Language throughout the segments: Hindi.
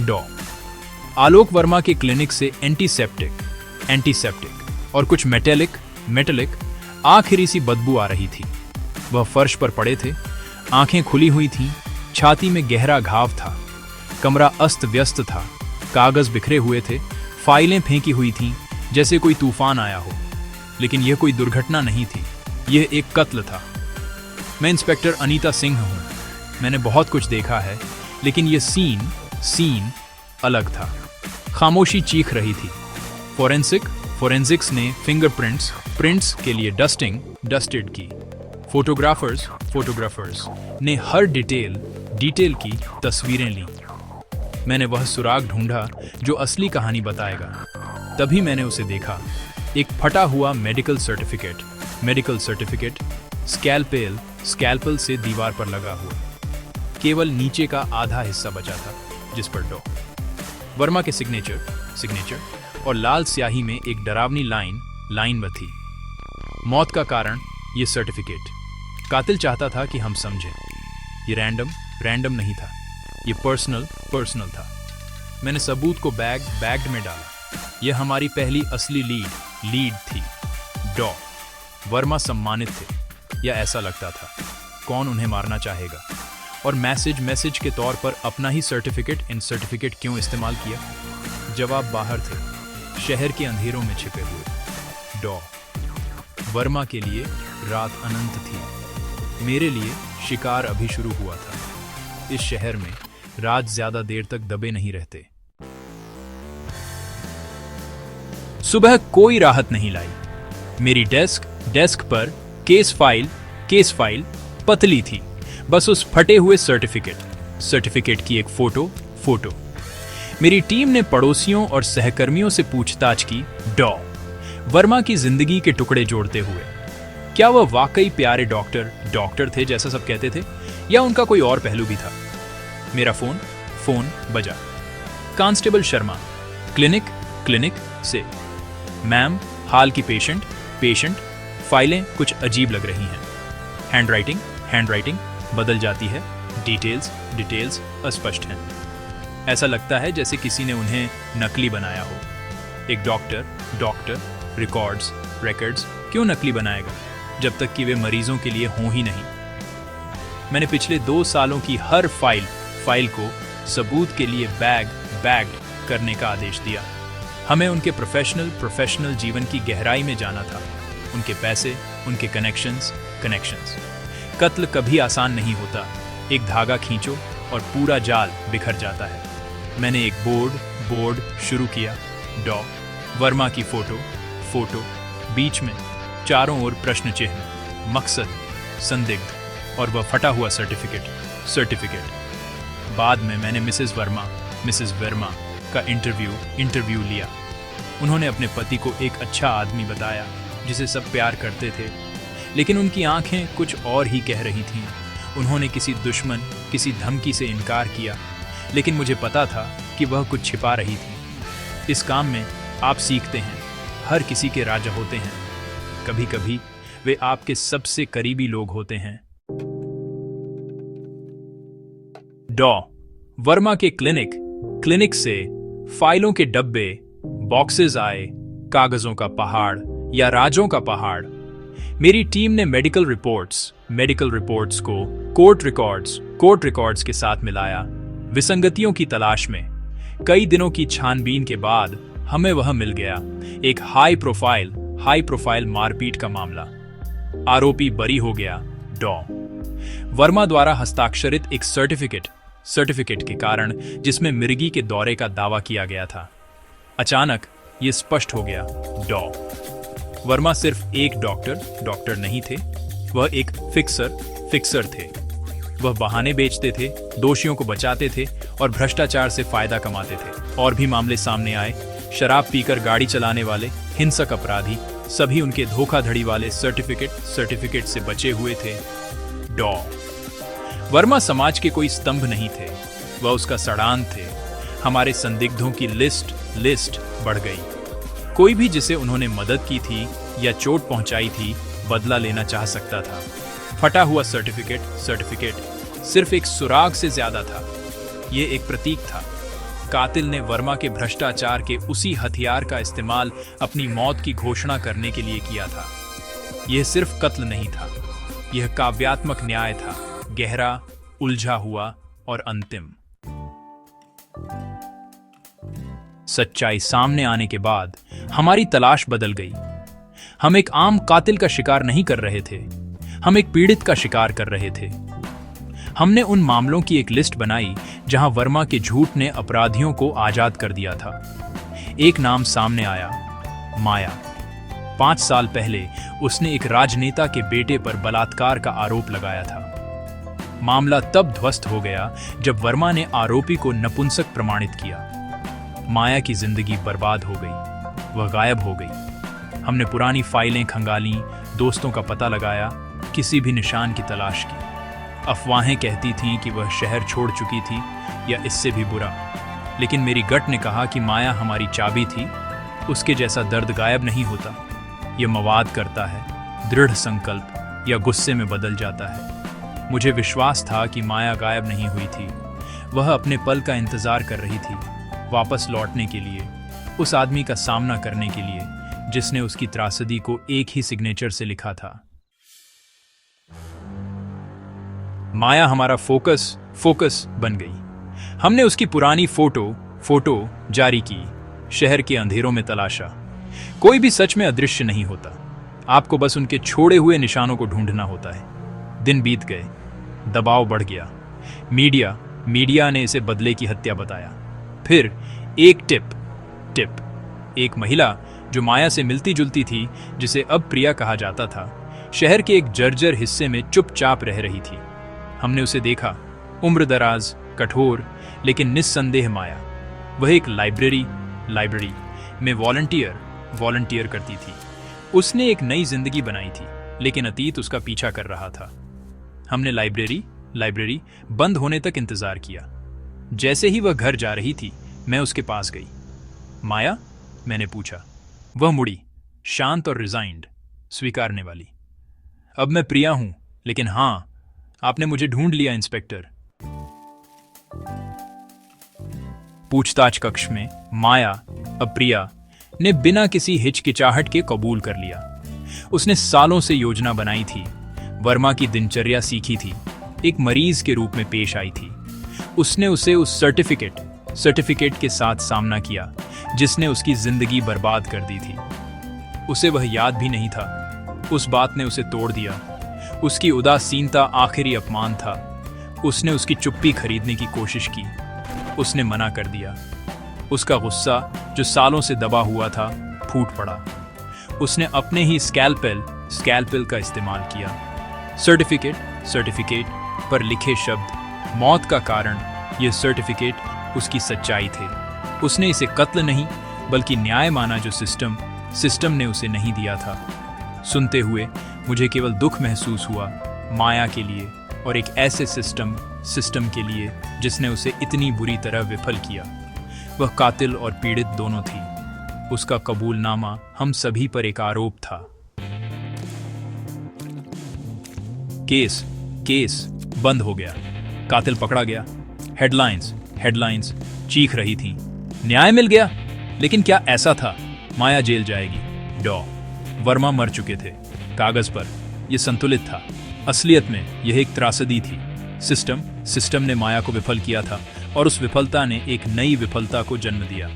डॉ आलोक वर्मा के क्लिनिक से एंटीसेप्टिक और कुछ मेटेलिक आखिरी सी बदबू आ रही थी। वह फर्श पर पड़े थे, आंखें खुली हुई थीं, छाती में गहरा घाव था। कमरा अस्त व्यस्त था, कागज बिखरे हुए थे, फाइलें फेंकी हुई थीं जैसे कोई तूफान आया हो। लेकिन यह कोई दुर्घटना नहीं थी, यह एक कत्ल था। मैं इंस्पेक्टर अनीता सिंह हूं। मैंने बहुत कुछ देखा है, लेकिन यह सीन अलग था। खामोशी चीख रही थी। फोरेंसिक्स ने फिंगरप्रिंट्स के लिए डस्टेड की। फोटोग्राफर्स ने हर डिटेल की तस्वीरें ली। मैंने वह सुराग ढूंढा जो असली कहानी बताएगा। तभी मैंने उसे देखा, एक फटा हुआ मेडिकल सर्टिफिकेट स्कैल्पल से दीवार पर लगा हुआ। केवल नीचे का आधा हिस्सा बचा था, जिस पर डॉ वर्मा के सिग्नेचर और लाल स्याही में एक डरावनी लाइन में थी। मौत का कारण, ये सर्टिफिकेट। कातिल चाहता था कि हम समझें। ये रैंडम नहीं था, ये पर्सनल था। मैंने सबूत को बैग्ड में डाला। यह हमारी पहली असली लीड थी। डॉ वर्मा सम्मानित थे, या ऐसा लगता था। कौन उन्हें मारना चाहेगा? और मैसेज के तौर पर अपना ही सर्टिफिकेट क्यों इस्तेमाल किया? जवाब बाहर थे, शहर के अंधेरों में छिपे हुए। डॉ वर्मा के लिए रात अनंत थी। मेरे लिए शिकार अभी शुरू हुआ था। इस शहर में रात ज्यादा देर तक दबे नहीं रहते। सुबह कोई राहत नहीं लाई। मेरी डेस्क पर केस फाइल पतली थी, बस उस फटे हुए सर्टिफिकेट की एक फोटो। मेरी टीम ने पड़ोसियों और सहकर्मियों से पूछताछ की, डॉ वर्मा की जिंदगी के टुकड़े जोड़ते हुए। क्या वह वाकई प्यारे डॉक्टर थे जैसा सब कहते थे, या उनका कोई और पहलू भी था? मेरा फोन बजा। कांस्टेबल शर्मा, क्लिनिक से। मैम, हाल की पेशेंट फाइलें कुछ अजीब लग रही हैं। हैंडराइटिंग बदल जाती है। डिटेल्स अस्पष्ट हैं। ऐसा लगता है जैसे किसी ने उन्हें नकली बनाया हो। एक डॉक्टर रिकॉर्ड्स क्यों नकली बनाएगा, जब तक कि वे मरीजों के लिए हों ही नहीं। मैंने पिछले 2 सालों की हर फाइल को सबूत के लिए बैग्ड करने का आदेश दिया। हमें उनके प्रोफेशनल जीवन की गहराई में जाना था। उनके पैसे, उनके कनेक्शंस। कत्ल कभी आसान नहीं होता। एक धागा खींचो और पूरा जाल बिखर जाता है। मैंने एक बोर्ड शुरू किया। डॉ वर्मा की फोटो, बीच में चारों ओर प्रश्न चिन्ह, मकसद, संदिग्ध, और वह फटा हुआ सर्टिफिकेट। बाद में मैंने मिसेस वर्मा का इंटरव्यू लिया। उन्होंने अपने पति को एक अच्छा आदमी बताया जिसे सब प्यार करते थे, लेकिन उनकी आंखें कुछ और ही कह रही थीं। उन्होंने किसी दुश्मन, किसी धमकी से इनकार किया, लेकिन मुझे पता था कि वह कुछ छिपा रही थी। इस काम में आप सीखते हैं, हर किसी के राजा होते हैं। कभी कभी वे आपके सबसे करीबी लोग होते हैं। डॉ वर्मा के क्लिनिक से फाइलों के डब्बे, बॉक्सेस आए, कागजों का पहाड़ या राजों का पहाड़। मेरी टीम ने मेडिकल रिपोर्ट्स को कोर्ट रिकॉर्ड्स के साथ मिलाया, विसंगतियों की तलाश में। कई दिनों की छानबीन के बाद हमें वह मिल गया, एक हाई प्रोफाइल मारपीट का मामला। आरोपी बरी हो गया। डॉ वर्मा द्वारा हस्ताक्षरित एक सर्टिफिकेट के कारण, जिसमें मिर्गी के दौरे का दावा किया गया था। अचानक ये स्पष्ट हो गया, डॉ वर्मा सिर्फ एक डॉक्टर नहीं थे, वह एक फिक्सर थे। वह बहाने बेचते थे, दोषियों को बचाते थे और भ्रष्टाचार से फायदा कमाते थे। और भी मामले सामने आए, शराब पीकर गाड़ी चलाने वाले, हिंसक अपराधी, सभी उनके धोखाधड़ी वाले सर्टिफिकेट से बचे हुए थे। डॉ वर्मा समाज के कोई स्तंभ नहीं थे, वह उसका सड़ान थे। हमारे संदिग्धों की लिस्ट बढ़ गई। कोई भी जिसे उन्होंने मदद की थी या चोट पहुंचाई थी, बदला लेना चाह सकता था। फटा हुआ सर्टिफिकेट सिर्फ एक सुराग से ज्यादा था। ये एक प्रतीक था। कातिल ने वर्मा के भ्रष्टाचार के उसी हथियार का इस्तेमाल अपनी मौत की घोषणा करने के लिए किया था। यह सिर्फ कत्ल नहीं था, यह काव्यात्मक न्याय था, गहरा, उलझा हुआ और अंतिम। सच्चाई सामने आने के बाद हमारी तलाश बदल गई। हम एक आम कातिल का शिकार नहीं कर रहे थे, हम एक पीड़ित का शिकार कर रहे थे। हमने उन मामलों की एक लिस्ट बनाई जहां वर्मा के झूठ ने अपराधियों को आजाद कर दिया था। एक नाम सामने आया, माया। 5 साल पहले उसने एक राजनेता के बेटे पर बलात्कार का आरोप लगाया था। मामला तब ध्वस्त हो गया जब वर्मा ने आरोपी को नपुंसक प्रमाणित किया। माया की जिंदगी बर्बाद हो गई, वह गायब हो गई। हमने पुरानी फाइलें खंगाली, दोस्तों का पता लगाया, किसी भी निशान की तलाश की। अफवाहें कहती थीं कि वह शहर छोड़ चुकी थी या इससे भी बुरा, लेकिन मेरी गट ने कहा कि माया हमारी चाबी थी। उसके जैसा दर्द गायब नहीं होता, यह मवाद करता है, दृढ़ संकल्प या गुस्से में बदल जाता है। मुझे विश्वास था कि माया गायब नहीं हुई थी, वह अपने पल का इंतजार कर रही थी, वापस लौटने के लिए, उस आदमी का सामना करने के लिए जिसने उसकी त्रासदी को एक ही सिग्नेचर से लिखा था। माया हमारा फोकस बन गई। हमने उसकी पुरानी फोटो जारी की, शहर के अंधेरों में तलाशा। कोई भी सच में अदृश्य नहीं होता, आपको बस उनके छोड़े हुए निशानों को ढूंढना होता है। दिन बीत गए, दबाव बढ़ गया। मीडिया ने इसे बदले की हत्या बताया। फिर एक टिप, एक महिला जो माया से मिलती जुलती थी, जिसे अब प्रिया कहा जाता था, शहर के एक जर्जर हिस्से में चुपचाप रह रही थी। हमने उसे देखा, उम्र दराज, कठोर, लेकिन निस्संदेह माया। वह एक लाइब्रेरी में वॉलंटियर करती थी। उसने एक नई जिंदगी बनाई थी, लेकिन अतीत उसका पीछा कर रहा था। हमने लाइब्रेरी बंद होने तक इंतजार किया। जैसे ही वह घर जा रही थी, मैं उसके पास गई। माया, मैंने पूछा। वह मुड़ी, शांत और रिजाइंड, स्वीकारने वाली। अब मैं प्रिया हूं, लेकिन हां, आपने मुझे ढूंढ लिया इंस्पेक्टर। पूछताछ कक्ष में माया, अब प्रिया, ने बिना किसी हिचकिचाहट के कबूल कर लिया। उसने सालों से योजना बनाई थी, वर्मा की दिनचर्या सीखी थी, एक मरीज के रूप में पेश आई थी। उसने उसे उस सर्टिफिकेट के साथ सामना किया जिसने उसकी जिंदगी बर्बाद कर दी थी। उसे वह याद भी नहीं था, उस बात ने उसे तोड़ दिया। उसकी उदासीनता आखिरी अपमान था। उसने उसकी चुप्पी खरीदने की कोशिश की, उसने मना कर दिया। उसका गुस्सा जो सालों से दबा हुआ था, फूट पड़ा। उसने अपने ही स्कैलपेल का इस्तेमाल किया। सर्टिफिकेट पर लिखे शब्द, मौत का कारण, यह सर्टिफिकेट उसकी सच्चाई थे। उसने इसे कत्ल नहीं बल्कि न्याय माना जो सिस्टम ने उसे नहीं दिया था। सुनते हुए मुझे केवल दुख महसूस हुआ, माया के लिए और एक ऐसे सिस्टम के लिए जिसने उसे इतनी बुरी तरह विफल किया। वह कातिल और पीड़ित दोनों थी। उसका कबूलनामा हम सभी पर एक आरोप था। केस बंद हो गया, कातिल पकड़ा गया। हेडलाइंस चीख रही थीं। न्याय मिल गया, लेकिन क्या ऐसा था? माया जेल जाएगी, वर्मा मर चुके थे। कागज पर यह संतुलित था, असलियत में यह एक त्रासदी थी। सिस्टम ने माया को विफल किया था और उस विफलता ने एक नई विफलता को जन्म दिया।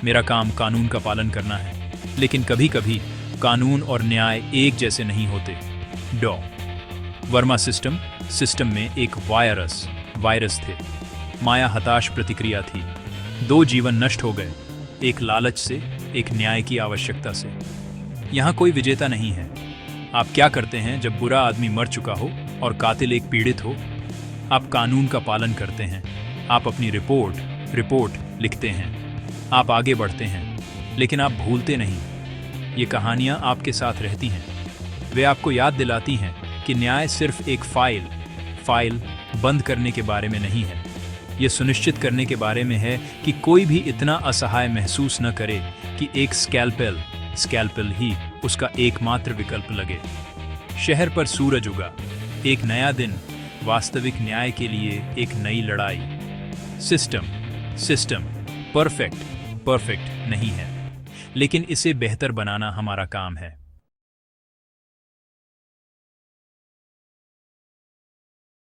मेरा काम कानून का पालन करना है, लेकिन कभी कभी कानून और न्याय एक जैसे नहीं होते। वर्मा सिस्टम में एक वायरस थे। माया हताश प्रतिक्रिया थी। 2 जीवन नष्ट हो गए, एक लालच से, एक न्याय की आवश्यकता से। यहाँ कोई विजेता नहीं है। आप क्या करते हैं जब बुरा आदमी मर चुका हो और कातिल एक पीड़ित हो? आप कानून का पालन करते हैं। आप अपनी रिपोर्ट लिखते हैं। आप आगे बढ़ते हैं, लेकिन आप भूलते नहीं। ये कहानियाँ आपके साथ रहती हैं। वे आपको याद दिलाती हैं कि न्याय सिर्फ एक फाइल बंद करने के बारे में नहीं है। यह सुनिश्चित करने के बारे में है कि कोई भी इतना असहाय महसूस न करे कि एक स्कैलपेल ही उसका एकमात्र विकल्प लगे। शहर पर सूरज उगा, एक नया दिन, वास्तविक न्याय के लिए एक नई लड़ाई। सिस्टम परफेक्ट नहीं है, लेकिन इसे बेहतर बनाना हमारा काम है।